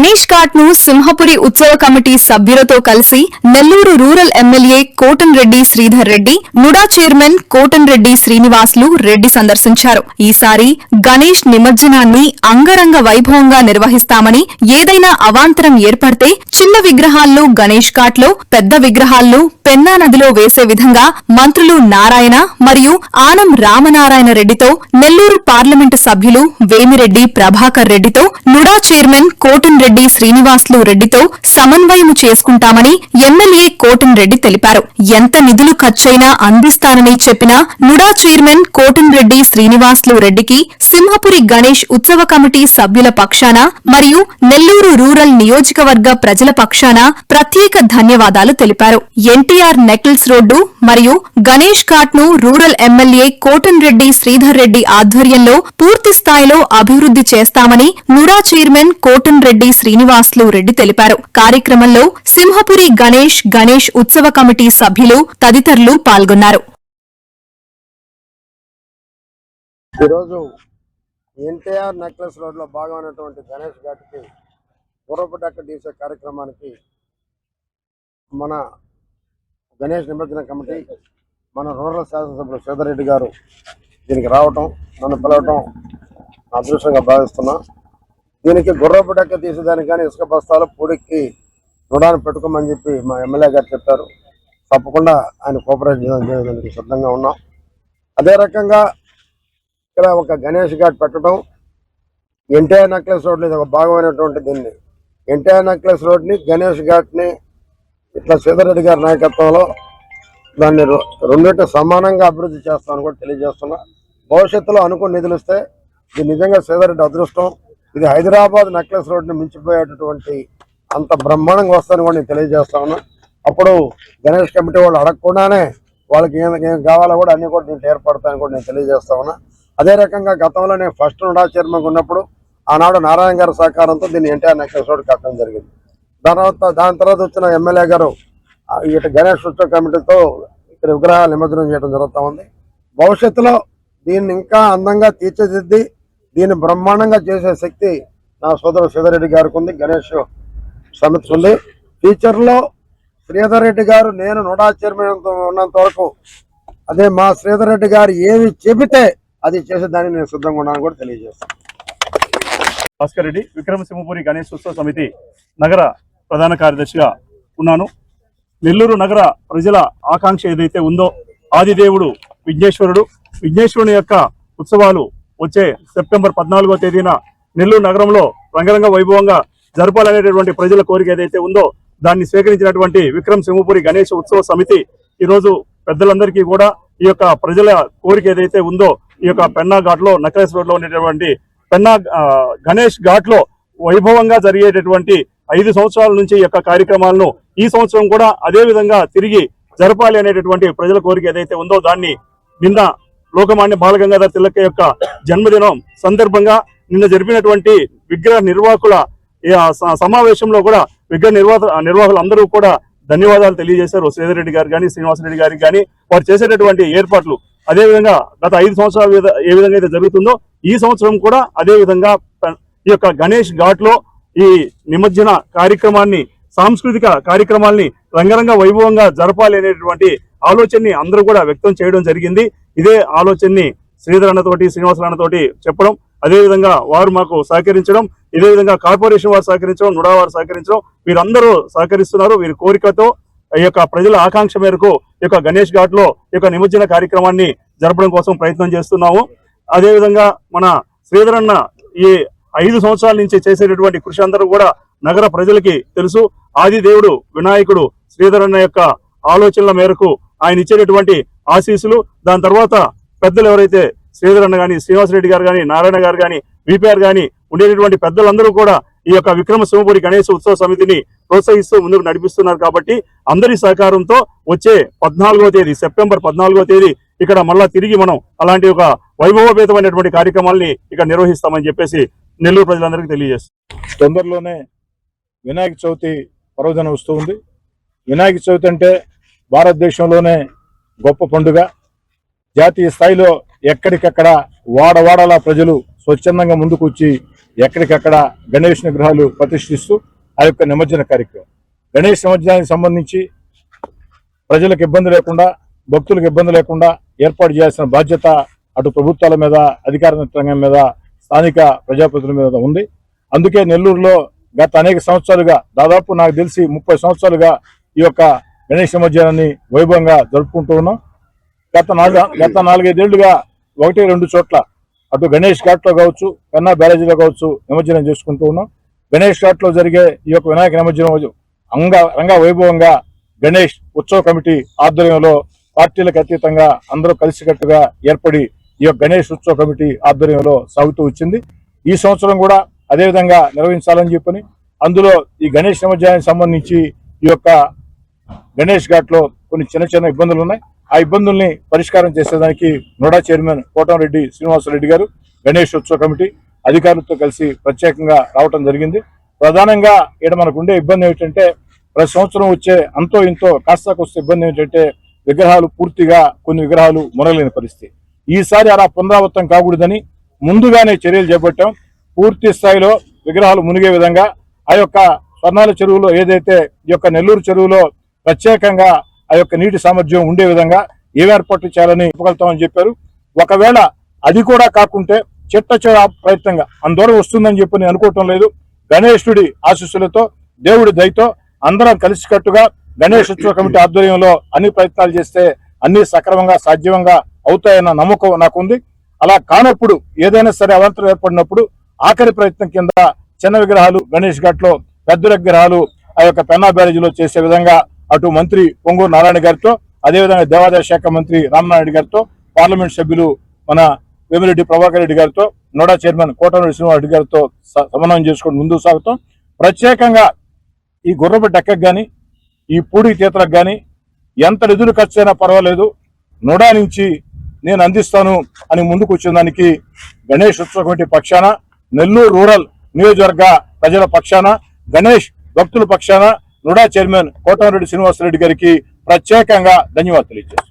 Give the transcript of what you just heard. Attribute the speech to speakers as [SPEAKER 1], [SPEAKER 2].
[SPEAKER 1] గణేష్ ఘాట్ ను సింహపురి ఉత్సవ కమిటీ సభ్యులతో కలిసి Nellore rural MLA Kotamreddy Sridhar Reddy, NUDA chairman Kotamreddy Srinivasulu Reddy సందర్శించారు. ఈసారి గణేష్ నిమజ్జనాన్ని అంగరంగ వైభవంగా నిర్వహిస్తామని, ఏదైనా అవాంతరం ఏర్పడితే చిన్న విగ్రహాల్లో గణేష్ ఘాట్ లో, పెద్ద విగ్రహాల్లో పెన్నా నదిలో వేసే విధంగా మంత్రులు నారాయణ మరియు ఆనం రామనారాయణ రెడ్డితో, నెల్లూరు పార్లమెంటు సభ్యులు వేమిరెడ్డి ప్రభాకర్ రెడ్డితో, నుడా చైర్మన్ కోటంరెడ్డి శ్రీనివాసులు రెడ్డితో సమన్వయం చేసుకుంటామని ఎమ్మెల్యే కోటంరెడ్డి తెలిపారు. ఎంత నిధులు ఖర్చైనా అందిస్తానని చెప్పిన నుడా చైర్మన్ కోటంరెడ్డి శ్రీనివాసులు రెడ్డికి సింహపురి గణేష్ ఉత్సవ కమిటీ సభ్యుల పక్షాన మరియు నెల్లూరు రూరల్ నియోజకవర్గ ప్రజల పక్షాన ప్రత్యేక ధన్యవాదాలు తెలిపారు. ఎన్టీఆర్ నెక్లెస్ రోడ్డు మరియు గణేష్ ఘాట్ ను రూరల్ ఎమ్మెల్యే కోటంరెడ్డి శ్రీధర్ రెడ్డి ఆధ్వర్యంలో పూర్తి స్థాయిలో అభివృద్ది చేస్తామని నుడా చైర్మన్ కోటంరెడ్డి శ్రీనివాసులు రెడ్డి తెలిపారు. కార్యక్రమంలో సింహపురి గణేష్ ఉత్సవ కమిటీ సభ్యులు తదితరులు పాల్గొన్నారు.
[SPEAKER 2] ఈరోజు ఎన్టీఆర్ నెక్లెస్ రోడ్ లో భాగమైనటువంటి గణేష్ ఘాట్ కి పూర్వపు తీసే కార్యక్రమానికి మన గణేష్ నిమజ్జన కమిటీ, మన రూరల్ శాసనసభ్యులు శ్రీధర్ రెడ్డి గారు దీనికి రావటం, నన్ను పిలవటం అదృష్టంగా భావిస్తున్నా. దీనికి గుర్రపు డెక్క తీసేదానికి కానీ ఇసుక బస్తాలు పూడికి రుణాన్ని పెట్టుకోమని చెప్పి మా ఎమ్మెల్యే గారు చెప్పారు. తప్పకుండా ఆయన కోఆపరేట్ చేయడానికి సిద్ధంగా ఉన్నాం. అదే రకంగా ఇక్కడ ఒక గణేష్ ఘాట్ పెట్టడం, ఎన్టీఆర్ నెక్లెస్ రోడ్ని ఇది ఒక భాగమైనటువంటి దీన్ని ఎన్టీఆర్ నెక్లెస్ రోడ్ని గణేష్ ఘాట్ని ఇట్లా శ్రీధర్ రెడ్డి గారి నాయకత్వంలో దాన్ని రెండింటి సమానంగా అభివృద్ధి చేస్తామని కూడా తెలియజేస్తున్నా. భవిష్యత్తులో అనుకుని నిధులు ఇస్తే ఇది నిజంగా శ్రీధర్ రెడ్డి అదృష్టం. ఇది హైదరాబాద్ నెక్లెస్ రోడ్ని మించిపోయేటటువంటి అంత బ్రహ్మాండంగా వస్తుందని కూడా నేను తెలియజేస్తా ఉన్నా. అప్పుడు గణేష్ కమిటీ వాళ్ళు అడగకుండానే వాళ్ళకి ఏం కావాలో కూడా అన్ని కూడా నేను ఏర్పడతానని కూడా నేను తెలియజేస్తా ఉన్నా. అదే రకంగా గతంలో నేను ఫస్ట్ నుడా చైర్మన్ ఉన్నప్పుడు ఆనాడు నారాయణ గారి సహకారంతో దీన్ని ఎన్టీఆర్ నెక్లెస్ రోడ్ కట్టడం జరిగింది. దాని తర్వాత వచ్చిన ఎమ్మెల్యే గారు ఇటు గణేష్ ఉత్సవ కమిటీతో ఇక్కడ విగ్రహాలు నిమజ్జనం చేయడం జరుగుతూ ఉంది. భవిష్యత్తులో దీన్ని ఇంకా అందంగా తీర్చిదిద్ది దీన్ని బ్రహ్మాండంగా చేసే శక్తి నా సోదరుడు శ్రీధర్ రెడ్డి గారికి ఉంది, గణేష్ సమితి ఉంది. ఫ్యూచర్లో శ్రీధర్ రెడ్డి గారు నేను నుడా చైర్మన్ ఉన్నంత వరకు అదే మా శ్రీధర్ రెడ్డి గారు ఏమి చెబితే అది చేసేదాన్ని నేను సిద్ధంగా ఉన్నాను కూడా తెలియజేస్తాను.
[SPEAKER 3] భాస్కర్ రెడ్డి, విక్రమసింహపురి గణేష్ ఉత్సవ సమితి నగర ప్రధాన కార్యదర్శిగా ఉన్నాను. నెల్లూరు నగర ప్రజల ఆకాంక్ష ఏదైతే ఉందో, ఆదిదేవుడు విఘ్నేశ్వరుని యొక్క ఉత్సవాలు వచ్చే సెప్టెంబర్ 14వ తేదీన నెల్లూరు నగరంలో రంగరంగ వైభవంగా జరపాలనేటటువంటి ప్రజల కోరిక ఏదైతే ఉందో దాన్ని స్వీకరించినటువంటి విక్రమసింహపురి గణేష్ ఉత్సవ సమితి ఈరోజు పెద్దలందరికీ కూడా ఈ యొక్క ప్రజల కోరిక ఏదైతే ఉందో ఈ యొక్క పెన్నా ఘాట్ లో, నెక్లెస్ రోడ్ లో ఉండేటువంటి పెన్నా గణేష్ ఘాట్ లో వైభవంగా జరిగేటటువంటి 5 సంవత్సరాల నుంచి ఈ యొక్క కార్యక్రమాలను ఈ సంవత్సరం కూడా అదే విధంగా తిరిగి జరపాలి అనేటటువంటి ప్రజల కోరిక ఏదైతే ఉందో దాన్ని నిన్న లోకమాన్య బాలగంగాధర్ తిలక్ యొక్క జన్మదినం సందర్భంగా నిన్న జరిపినటువంటి విగ్రహ నిర్వాహకుల సమావేశంలో కూడా విగ్రహ నిర్వాహకులందరూ కూడా ధన్యవాదాలు తెలియజేశారు. శ్రీధర్ రెడ్డి గారు కానీ, శ్రీనివాసరెడ్డి గారికి కానీ వారు చేసేటటువంటి ఏర్పాట్లు అదేవిధంగా గత 5 సంవత్సరాలు ఏ విధంగా అయితే జరుగుతుందో ఈ సంవత్సరం కూడా అదే విధంగా ఈ యొక్క గణేష్ ఘాట్ లో ఈ నిమజ్జన కార్యక్రమాన్ని, సాంస్కృతిక కార్యక్రమాల్ని రంగరంగ వైభవంగా జరపాలి అనేటువంటి ఆలోచనని అందరూ కూడా వ్యక్తం చేయడం జరిగింది. ఇదే ఆలోచనని శ్రీధర్ అన్నతోటి, శ్రీనివాస అన్నతోటి చెప్పడం, అదేవిధంగా వారు మాకు సహకరించడం, ఇదే విధంగా కార్పొరేషన్ వారు సహకరించడం, నుడా వారు సహకరించడం, వీరందరూ సహకరిస్తున్నారు. వీరి కోరికతో ఈ యొక్క ప్రజల ఆకాంక్ష మేరకు ఈ యొక్క గణేష్ ఘాట్ లో ఈ యొక్క నిమజ్జన కార్యక్రమాన్ని జరపడం కోసం ప్రయత్నం చేస్తున్నాము. అదేవిధంగా మన శ్రీధర్ అన్న ఈ 5 సంవత్సరాల నుంచి చేసేటటువంటి కృషి అందరూ కూడా నగర ప్రజలకి తెలుసు. ఆదిదేవుడు వినాయకుడు శ్రీధర్ అన్న యొక్క ఆలోచనల మేరకు ఆయన ఇచ్చేటటువంటి ఆశీస్సులు, దాని తర్వాత పెద్దలు ఎవరైతే శ్రీధర్ అన్న కానీ, శ్రీనివాసరెడ్డి గారు కానీ, నారాయణ గారు కానీ, విపిఆర్ కానీ ఉండేటటువంటి పెద్దలందరూ కూడా ఈ యొక్క విక్రమసింహపురి గణేష్ ఉత్సవ సమితిని ప్రోత్సహిస్తూ ముందుకు నడిపిస్తున్నారు. కాబట్టి అందరి సహకారంతో వచ్చే 14వ తేదీ సెప్టెంబర్ 14వ తేదీ ఇక్కడ మళ్ళా తిరిగి మనం అలాంటి ఒక వైభవపేతమైనటువంటి కార్యక్రమాల్ని ఇక్కడ నిర్వహిస్తామని చెప్పేసి నెల్లూరు ప్రజలందరికీ తెలియజేస్తాం.
[SPEAKER 4] తొందరలోనే వినాయక చవితి పర్వదినం వస్తూ ఉంది. వినాయక చవితి అంటే భారతదేశంలోనే గొప్ప పండుగ. జాతీయ స్థాయిలో ఎక్కడికక్కడ వాడవాడలా ప్రజలు స్వచ్ఛందంగా ముందుకు వచ్చి ఎక్కడికక్కడ గణేష్ విగ్రహాలు ప్రతిష్ఠిస్తూ ఆ యొక్క నిమజ్జన కార్యక్రమం. గణేష్ నిమజ్జనానికి సంబంధించి ప్రజలకు ఇబ్బంది లేకుండా, భక్తులకు ఇబ్బంది లేకుండా ఏర్పాటు చేయాల్సిన బాధ్యత అటు ప్రభుత్వాల మీద, అధికార యంత్రాంగం మీద, స్థానిక ప్రజాప్రతినిధుల మీద ఉంది. అందుకే నెల్లూరులో గత అనేక సంవత్సరాలుగా, దాదాపు నాకు తెలిసి 30 సంవత్సరాలుగా ఈ యొక్క గణేష్ నిమజ్జనాన్ని వైభవంగా జరుపుకుంటూ ఉన్నాం. గత 4-5 ఏళ్లుగా 1-2 చోట్ల అటు గణేష్ ఘాట్లో కావచ్చు, పెన్నా బ్యారేజీలో కావచ్చు నిమజ్జనం చేసుకుంటూ ఉన్నాం. గణేష్ ఘాట్లో జరిగే ఈ యొక్క వినాయక నిమజ్జనం రంగా వైభవంగా గణేష్ ఉత్సవ కమిటీ ఆధ్వర్యంలో పార్టీలకు అతీతంగా అందరూ కలిసికట్టుగా ఏర్పడి ఈ యొక్క గణేష్ ఉత్సవ కమిటీ ఆధ్వర్యంలో సాగుతూ వచ్చింది. ఈ సంవత్సరం కూడా అదేవిధంగా నిర్వహించాలని చెప్పని, అందులో ఈ గణేష్ నిమజ్జనానికి సంబంధించి ఈ యొక్క గణేష్ ఘాట్లో కొన్ని చిన్న ఇబ్బందులు ఉన్నాయి. ఆ ఇబ్బందుల్ని పరిష్కారం చేసేదానికి నోడా చైర్మన్ కోటంరెడ్డి శ్రీనివాసరెడ్డి గారు, గణేష్ ఉత్సవ కమిటీ అధికారులతో కలిసి ప్రత్యేకంగా రావటం జరిగింది. ప్రధానంగా ఇక్కడ మనకు ఉండే ఇబ్బంది ఏమిటంటే, ప్రతి సంవత్సరం వచ్చే అంతో ఇంతో కాస్తాకొస్తే ఇబ్బంది ఏమిటంటే, విగ్రహాలు పూర్తిగా కొన్ని విగ్రహాలు మునగలేని పరిస్థితి. ఈసారి అలా పునరావృతం కాకూడదని ముందుగానే చర్యలు చేపట్టాం. పూర్తి స్థాయిలో విగ్రహాలు మునిగే విధంగా ఆ యొక్క స్వర్ణాల చెరువులో ఏదైతే ఈ యొక్క నెల్లూరు చెరువులో ప్రత్యేకంగా ఆ యొక్క నీటి సామర్థ్యం ఉండే విధంగా ఏం ఏర్పాట్లు చేయాలని చెప్పగలుగుతామని చెప్పారు. ఒకవేళ అది కూడా కాకుంటే చిట్ట ప్రయత్నంగా అందరూ వస్తుందని చెప్పి నేను అనుకోవటం లేదు. గణేశుడి ఆశీస్సులతో, దేవుడి దయతో అందరం కలిసికట్టుగా గణేష్ ఉత్సవ కమిటీ ఆధ్వర్యంలో అన్ని ప్రయత్నాలు చేస్తే అన్ని సక్రమంగా సాధ్యంగా అవుతాయన్న నమ్మకం నాకుంది. అలా కానప్పుడు ఏదైనా సరే అవంతరం ఏర్పడినప్పుడు ఆఖరి ప్రయత్నం కింద చిన్న విగ్రహాలు గణేష్ ఘాట్లో, పెద్ద విగ్రహాలు ఆ యొక్క పెన్నా బ్యారేజీలో చేసే విధంగా అటు మంత్రి పొంగూరు నారాయణ గారితో, అదేవిధంగా దేవాదాయ శాఖ మంత్రి రామనాయుడు గారితో, పార్లమెంట్ సభ్యులు మన వేమిరెడ్డి ప్రభాకర్ రెడ్డి గారితో, నోడా చైర్మన్ కోటంరెడ్డి శ్రీనివాసరెడ్డి గారితో సమన్వయం చేసుకుని ముందుకు సాగుతాం. ప్రత్యేకంగా ఈ గుర్రపు డెక్కకు కానీ, ఈ పూడి తీతలకు కానీ ఎంత నిధులు ఖర్చు అయినా పర్వాలేదు, నోడా నుంచి నేను అందిస్తాను అని ముందుకు వచ్చిన దానికి గణేష్ ఉత్సవ కమిటీ పక్షాన, నెల్లూరు రూరల్ నియోజకవర్గ ప్రజల పక్షాన, గణేష్ భక్తుల పక్షాన నోడా చైర్మన్ కోటంరెడ్డి శ్రీనివాసరెడ్డి గారికి ప్రత్యేకంగా ధన్యవాదాలు తెలియజేస్తాను.